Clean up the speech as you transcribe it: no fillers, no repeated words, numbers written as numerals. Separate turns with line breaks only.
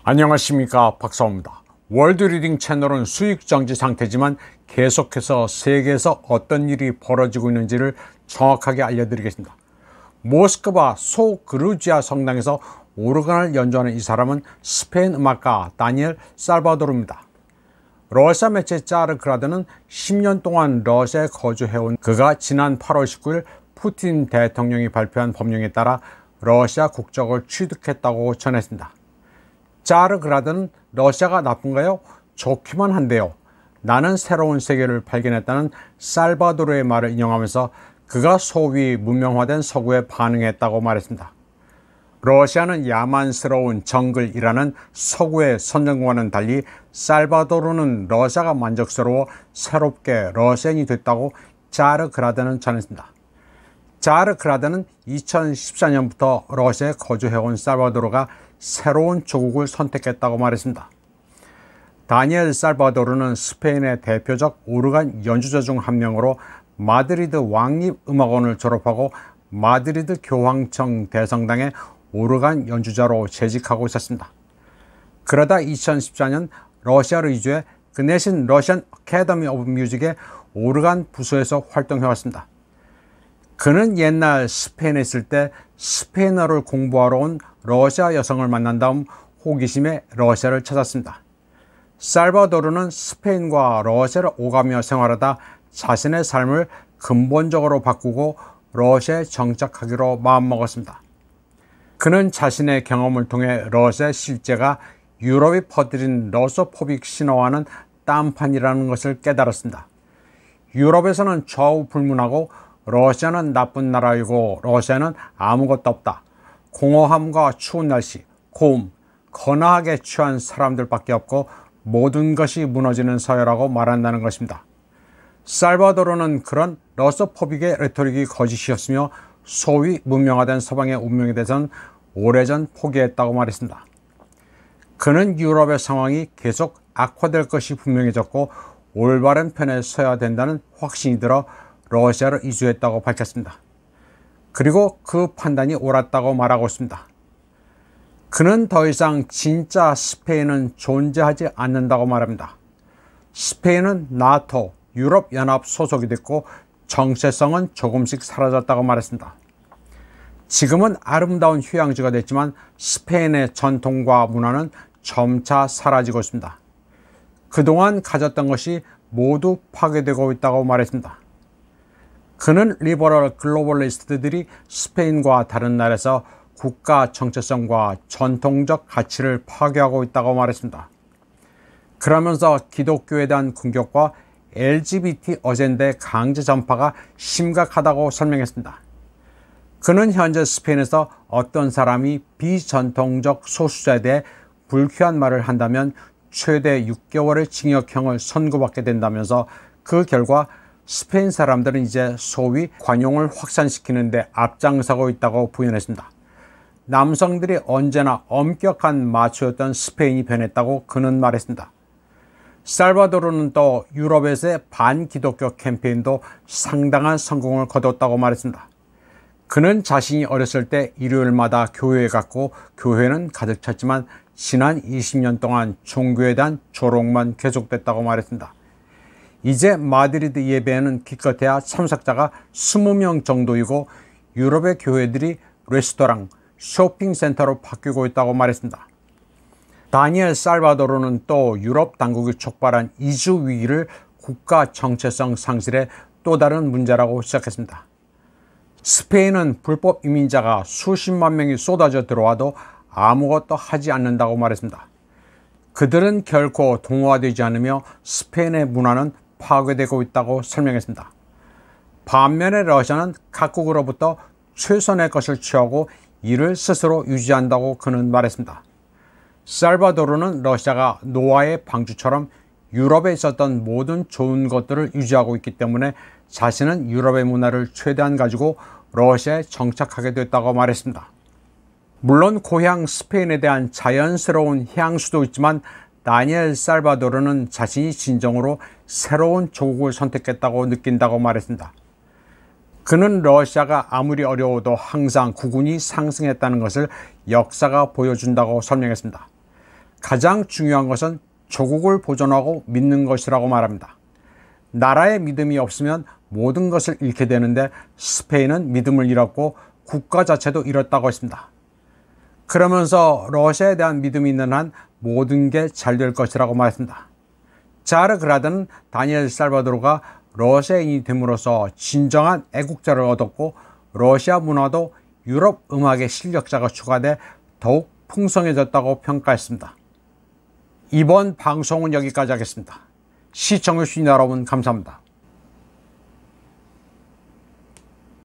안녕하십니까, 박사호입니다. 월드리딩 채널은 수익정지 상태지만 계속해서 세계에서 어떤 일이 벌어지고 있는지를 정확하게 알려드리겠습니다. 모스크바 소그루지아 성당에서 오르간을 연주하는 이 사람은 스페인 음악가 다니엘 살바도르입니다. 러시아 매체 짜르그라드는 10년 동안 러시아에 거주해온 그가 지난 8월 19일 푸틴 대통령이 발표한 법령에 따라 러시아 국적을 취득했다고 전했습니다. 짜르그라드는 러시아가 나쁜가요? 좋기만 한데요. 나는 새로운 세계를 발견했다는 살바도르의 말을 인용하면서 그가 소위 문명화된 서구에 반응했다고 말했습니다. 러시아는 야만스러운 정글이라는 서구의 선전과는 달리 살바도르는 러시아가 만족스러워 새롭게 러시아인이 됐다고 짜르그라드는 전했습니다. 짜르그라드는 2014년부터 러시아에 거주해온 살바도르가 새로운 조국을 선택했다고 말했습니다. 다니엘 살바도르는 스페인의 대표적 오르간 연주자 중 한 명으로 마드리드 왕립음악원을 졸업하고 마드리드 교황청 대성당의 오르간 연주자로 재직하고 있었습니다. 그러다 2014년 러시아로 이주해 그네신 러시안 어카데미 오브 뮤직의 오르간 부서에서 활동해왔습니다. 그는 옛날 스페인에 있을 때 스페인어를 공부하러 온 러시아 여성을 만난 다음 호기심에 러시아를 찾았습니다. 살바도르는 스페인과 러시아를 오가며 생활하다 자신의 삶을 근본적으로 바꾸고 러시아에 정착하기로 마음먹었습니다. 그는 자신의 경험을 통해 러시아의 실제가 유럽이 퍼뜨린 러소포빅 신화와는 딴판이라는 것을 깨달았습니다. 유럽에서는 좌우불문하고 러시아는 나쁜 나라이고 러시아는 아무것도 없다. 공허함과 추운 날씨, 고음, 거나하게 취한 사람들밖에 없고 모든 것이 무너지는 사회라고 말한다는 것입니다. 살바도르는 그런 러소포빅의 레토릭이 거짓이었으며 소위 문명화된 서방의 운명에 대해서는 오래전 포기했다고 말했습니다. 그는 유럽의 상황이 계속 악화될 것이 분명해졌고 올바른 편에 서야 된다는 확신이 들어 러시아로 이주했다고 밝혔습니다. 그리고 그 판단이 옳았다고 말하고 있습니다. 그는 더 이상 진짜 스페인은 존재하지 않는다고 말합니다. 스페인은 나토, 유럽연합 소속이 됐고 정체성은 조금씩 사라졌다고 말했습니다. 지금은 아름다운 휴양지가 됐지만 스페인의 전통과 문화는 점차 사라지고 있습니다. 그동안 가졌던 것이 모두 파괴되고 있다고 말했습니다. 그는 리버럴 글로벌리스트들이 스페인과 다른 나라에서 국가 정체성과 전통적 가치를 파괴하고 있다고 말했습니다. 그러면서 기독교에 대한 공격과 LGBT 어젠다의 강제 전파가 심각하다고 설명했습니다. 그는 현재 스페인에서 어떤 사람이 비전통적 소수자에 대해 불쾌한 말을 한다면 최대 6개월의 징역형을 선고받게 된다면서 그 결과 스페인 사람들은 이제 소위 관용을 확산시키는 데 앞장서고 있다고 부연했습니다. 남성들이 언제나 엄격한 마초였던 스페인이 변했다고 그는 말했습니다. 살바도르는 또 유럽에서의 반기독교 캠페인도 상당한 성공을 거뒀다고 말했습니다. 그는 자신이 어렸을 때 일요일마다 교회에 갔고 교회는 가득 찼지만 지난 20년 동안 종교에 대한 조롱만 계속됐다고 말했습니다. 이제 마드리드 예배에는 기껏해야 참석자가 20명 정도이고 유럽의 교회들이 레스토랑, 쇼핑센터로 바뀌고 있다고 말했습니다. 다니엘 살바도르는 또 유럽 당국이 촉발한 이주 위기를 국가 정체성 상실의 또 다른 문제라고 시작했습니다. 스페인은 불법 이민자가 수십만 명이 쏟아져 들어와도 아무것도 하지 않는다고 말했습니다. 그들은 결코 동화되지 않으며 스페인의 문화는 파괴되고 있다고 설명했습니다. 반면에 러시아는 각국으로부터 최선의 것을 취하고 이를 스스로 유지한다고 그는 말했습니다. 살바도르는 러시아가 노아의 방주처럼 유럽에 있었던 모든 좋은 것들을 유지하고 있기 때문에 자신은 유럽의 문화를 최대한 가지고 러시아에 정착하게 됐다고 말했습니다. 물론 고향 스페인에 대한 자연스러운 향수도 있지만 다니엘 살바도르는 자신이 진정으로 새로운 조국을 선택했다고 느낀다고 말했습니다. 그는 러시아가 아무리 어려워도 항상 국운이 상승했다는 것을 역사가 보여준다고 설명했습니다. 가장 중요한 것은 조국을 보존하고 믿는 것이라고 말합니다. 나라의 믿음이 없으면 모든 것을 잃게 되는데 스페인은 믿음을 잃었고 국가 자체도 잃었다고 했습니다. 그러면서 러시아에 대한 믿음이 있는 한 모든 게 잘 될 것이라고 말했습니다. 자르 그라드는 다니엘 살바도르가 러시아인이 됨으로써 진정한 애국자를 얻었고 러시아 문화도 유럽 음악의 실력자가 추가돼 더욱 풍성해졌다고 평가했습니다. 이번 방송은 여기까지 하겠습니다. 시청해주신 여러분 감사합니다.